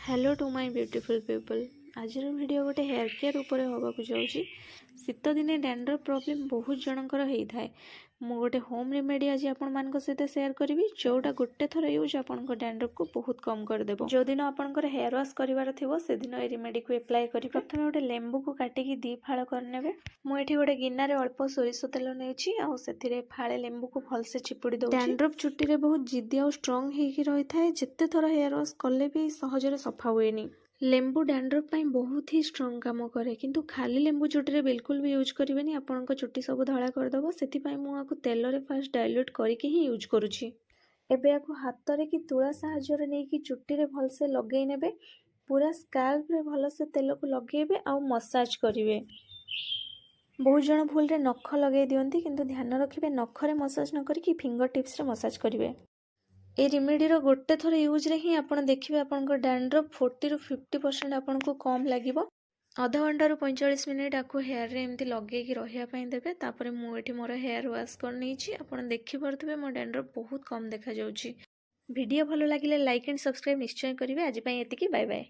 Hello to my beautiful people. आज video गोटे hair care उपर होगा जाऊँगी। शीत दिने डैंड्रफ प्रॉब्लम बहुत जनकर होता है। मु गोटे होम रेमेडी आज आपण सहित शेयर करी जोटा गोटे थर यूज आपण डैंड्रफ को बहुत कम करदेव। जो दिन आपंकर हेयर वाश करार थो से दिन ये रेमेडी को एप्लाय करी प्रथम गोटे लेंबू को काटिकी दी फाड़ करने। मुझे गोटे गिनार अल्प सोरिष तेल नहीं फाड़े लेंबू को भलसे चिपुड़ी दो। डैंड्रफ चुटी रे बहुत जिद्दी और स्ट्रंग होगी रही है। जिते थर हेयर वाश कले भी सहजरे सफा हुएनी। लेंबू डैंड्रफ पाई बहुत ही स्ट्रंग काम करे किंतु खाली लेंबू चुटी रे बिल्कुल भी यूज करेनि। आपंक चुटी सब धड़ा करदेव से मुझे तेल रे फास्ट डाइल्यूट करके ही यूज करुँची। एबे याकु हाथ रे कि तुला साहाय्य नहीं कि चुटी रे भलसे लगे नेबे। पूरा स्काल्प रे भलसे तेल को लगेबे आ मसाज करिवे। बहुत जन भूल रे नख लगे दियंती किंतु ध्यान रखिबे नख रे मसाज न करिकि फिंगर टिप्स रे मसाज करिवे। ए रेमेडी रो गोटे थर यूज रे ही आपण देखिबे आपनक डैंड्रफ 40 ରୁ 50% आपनको कम लागिबो। आधा घंटा रू 45 मिनिट आपको हेयर रे एमती लगेकी रहिया पई देबे। तापरे मु एठी मोर हेयर वाश कर नैछि। आपण देखि परथबे मो डैंड्रफ बहुत कम देखा जाउछि। वीडियो भलो लागिले लाइक एंड सब्सक्राइब निश्चय करिवे। आज पई एतिकी बाय बाय।